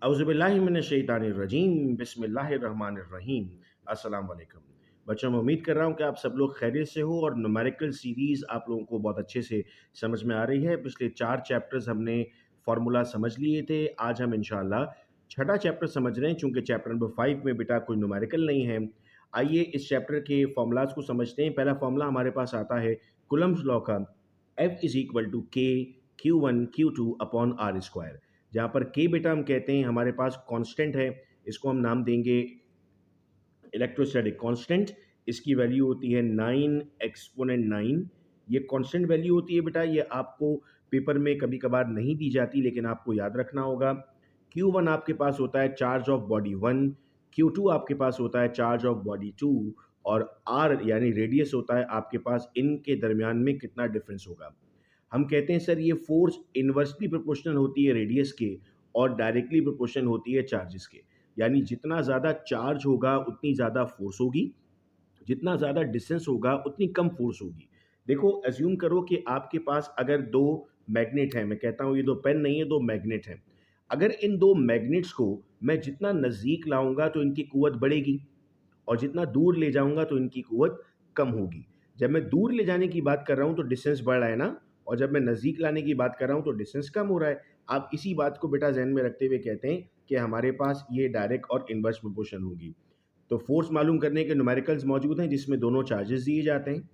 औज़ुबिल्लाहिमिनश्शैतानिर्रजीम बिस्मिल्लाहिर्रहमानिर्रहीम। अस्सलाम वालेकुम। बच्चों, मैं उम्मीद कर रहा हूँ कि आप सब लोग खैरियत से हो और न्यूमेरिकल सीरीज़ आप लोगों को बहुत अच्छे से समझ में आ रही है। पिछले 4 चैप्टर्स हमने फ़ॉर्मूला समझ लिए थे। आज हम इंशाअल्लाह छठा चैप्टर समझ रहे हैं। चूँकि चैप्टर नंबर 5 में बेटा कोई न्यूमेरिकल नहीं है, आइए इस चैप्टर के फ़ॉर्मूलाज़ को समझते हैं। पहला फ़ॉर्मूला हमारे पास आता है कूलम्ब्स लॉ का, F is equal to K Q1 Q2 upon R square. जहाँ पर के बेटा हम कहते हैं हमारे पास कांस्टेंट है, इसको हम नाम देंगे इलेक्ट्रोस्टैटिक कांस्टेंट। इसकी वैल्यू होती है 9 एक्सपोनेंट 9। ये कांस्टेंट वैल्यू होती है बेटा, ये आपको पेपर में कभी कभार नहीं दी जाती, लेकिन आपको याद रखना होगा। Q1 आपके पास होता है चार्ज ऑफ बॉडी 1, Q2 आपके पास होता है चार्ज ऑफ बॉडी 2, और R यानी रेडियस होता है आपके पास इनके दरमियान में कितना डिफरेंस होगा। हम कहते हैं सर ये फोर्स इन्वर्सली प्रोपोर्शनल होती है रेडियस के और डायरेक्टली प्रोपोर्शनल होती है चार्जेस के। यानी जितना ज़्यादा चार्ज होगा उतनी ज़्यादा फोर्स होगी, जितना ज़्यादा डिस्टेंस होगा उतनी कम फोर्स होगी। देखो, अज्यूम करो कि आपके पास अगर दो मैग्नेट हैं, मैं कहता हूँ ये दो पेन नहीं है, दो मैग्नेट हैं। अगर इन दो मैग्नेट्स को मैं जितना नज़दीक लाऊंगा तो इनकी कुव्वत बढ़ेगी, और जितना दूर ले जाऊंगा तो इनकी कुव्वत कम होगी। जब मैं दूर ले जाने की बात कर रहा हूं तो डिस्टेंस बढ़ रहा है ना, और जब मैं नज़दीक लाने की बात कर रहा हूं तो डिस्टेंस कम हो रहा है। आप इसी बात को बेटा जहन में रखते हुए कहते हैं कि हमारे पास ये डायरेक्ट और इनवर्स प्रोपोर्शन होगी। तो फोर्स मालूम करने के न्यूमेरिकल्स मौजूद हैं जिसमें दोनों चार्जेस दिए जाते हैं।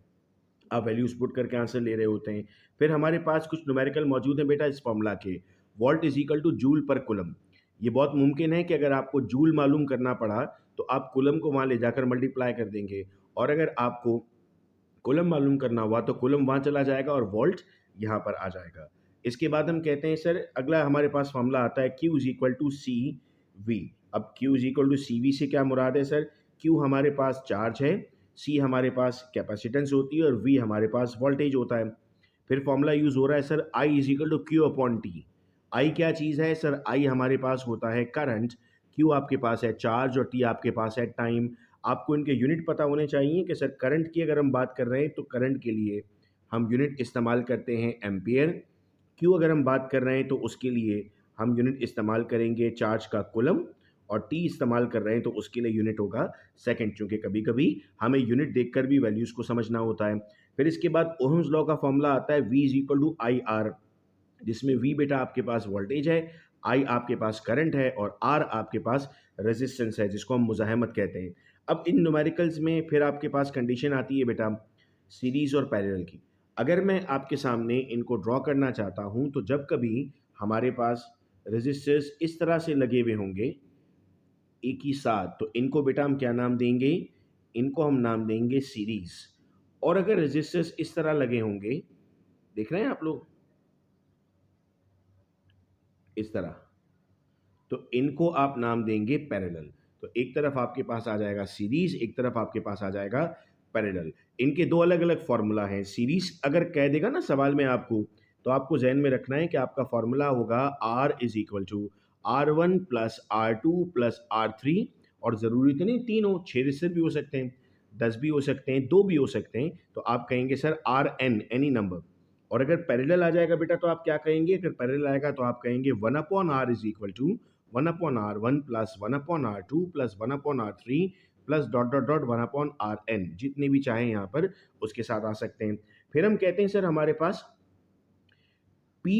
आप वैल्यूज पुट करके आंसर ले रहे होते हैं। फिर हमारे पास कुछ न्यूमेरिकल मौजूद हैं बेटा इस फॉर्मूला के। Volt is equal to joule per coulomb. ये बहुत मुमकिन है कि अगर आपको जूल मालूम करना पड़ा तो आप कुलम को वहाँ ले जाकर मल्टीप्लाई कर देंगे, और अगर आपको कुलम मालूम करना हुआ तो कुलम वहाँ चला जाएगा और वोल्ट यहाँ पर आ जाएगा। इसके बाद हम कहते हैं सर अगला हमारे पास फॉर्मूला आता है Q is equal to C V. अब Q is equal to C V से क्या मुराद है सर? Q हमारे पास चार्ज है, C हमारे पास कैपेसिटेंस होती है और V हमारे पास वोल्टेज होता है। फिर फॉर्मूला यूज़ हो रहा है sir I is equal to Q upon T. I क्या चीज़ है सर? आई हमारे पास होता है करंट, क्यू आपके पास है चार्ज और टी आपके पास है टाइम। आपको इनके यूनिट पता होने चाहिए कि सर करंट की अगर हम बात कर रहे हैं तो करंट के लिए हम यूनिट इस्तेमाल करते हैं एम्पियर। क्यू अगर हम बात कर रहे हैं तो उसके लिए हम यूनिट इस्तेमाल करेंगे चार्ज का कुलम, और टी इस्तेमाल कर रहे हैं तो उसके लिए यूनिट होगा सेकंड, चूँकि कभी कभी हमें यूनिट देखकर भी वैल्यूज़ को समझना होता है। फिर इसके बाद ओहम्स लॉ का फॉर्मूला आता है V is equal to I R, जिसमें V बेटा आपके पास वोल्टेज है, I आपके पास करंट है और R आपके पास रेजिस्टेंस है जिसको हम मुज़ाहमत कहते हैं। अब इन न्यूमेरिकल्स में फिर आपके पास कंडीशन आती है बेटा सीरीज़ और पैरेलल की। अगर मैं आपके सामने इनको ड्रॉ करना चाहता हूँ तो जब कभी हमारे पास रेजिस्टर्स इस तरह से लगे हुए होंगे एक ही साथ, तो इनको बेटा हम क्या नाम देंगे? इनको हम नाम देंगे सीरीज़। और अगर रेजिस्टर्स इस तरह लगे होंगे, देख रहे हैं आप लोग, इस तरह, तो इनको आप नाम देंगे पैरेलल। तो एक तरफ आपके पास आ जाएगा सीरीज, एक तरफ आपके पास आ जाएगा पैरेलल। इनके दो अलग अलग फार्मूला हैं। सीरीज अगर कह देगा ना सवाल में आपको, तो आपको जहन में रखना है कि आपका फार्मूला होगा R is equal to R1 plus R2 plus R3। और ज़रूरी तो नहीं तीन हो, 6 रिश्ते भी हो सकते हैं, 10 भी हो सकते हैं, 2 भी हो सकते हैं। तो आप कहेंगे सर RN एनी नंबर। और अगर पैरेलल आ जाएगा बेटा तो आप क्या कहेंगे? अगर पैरेलल आएगा तो आप कहेंगे 1/R is equal to 1/R1 plus 1/R2 plus 1/R3 plus dot dot dot 1/Rn, जितने भी चाहें यहाँ पर उसके साथ आ सकते हैं। फिर हम कहते हैं सर हमारे पास P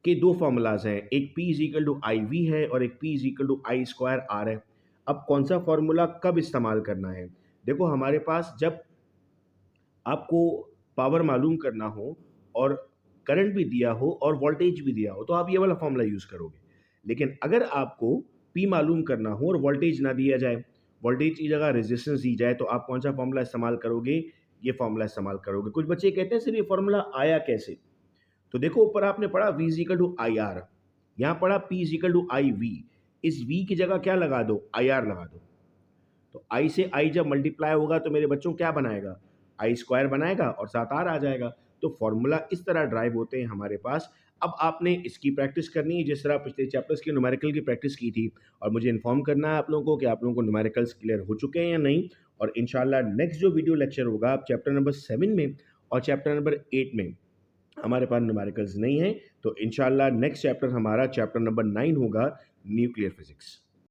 के दो फॉर्मूलाज हैं, एक P is equal to I V है और एक P is equal to I square R है। अब कौन सा फॉर्मूला कब इस्तेमाल करना है? देखो, हमारे पास जब आपको पावर मालूम करना हो और करंट भी दिया हो और वोल्टेज भी दिया हो तो आप ये वाला फॉर्मूला यूज़ करोगे। लेकिन अगर आपको पी मालूम करना हो और वोल्टेज ना दिया जाए, वोल्टेज की जगह रेजिस्टेंस दी जाए, तो आप कौन सा फॉर्मूला इस्तेमाल करोगे? ये फॉर्मूला इस्तेमाल करोगे। कुछ बच्चे कहते हैं सर ये फॉर्मूला आया कैसे? तो देखो, ऊपर आपने पढ़ा V is equal to I R, यहाँ पढ़ा P is equal to I V. इस V की जगह क्या लगा दो? आई आर लगा दो। तो आई से आई जब मल्टीप्लाई होगा तो मेरे बच्चों क्या बनाएगा? आई स्क्वायर बनाएगा और साथ आर आ जाएगा। तो फॉर्मूला इस तरह ड्राइव होते हैं हमारे पास। अब आपने इसकी प्रैक्टिस करनी है जिस तरह पिछले चैप्टर्स के न्यूमेरिकल की प्रैक्टिस की थी, और मुझे इन्फॉर्म करना है आप लोगों को कि आप लोगों को न्यूमेरिकल्स क्लियर हो चुके हैं या नहीं। और इंशाल्लाह नेक्स्ट जो वीडियो लेक्चर होगा आप चैप्टर नंबर 7 में और चैप्टर नंबर 8 में, हमारे पास न्यूमेरिकल्स नहीं है, तो इंशाल्लाह नेक्स्ट चैप्टर हमारा चैप्टर नंबर 9 होगा, न्यूक्लियर फिजिक्स।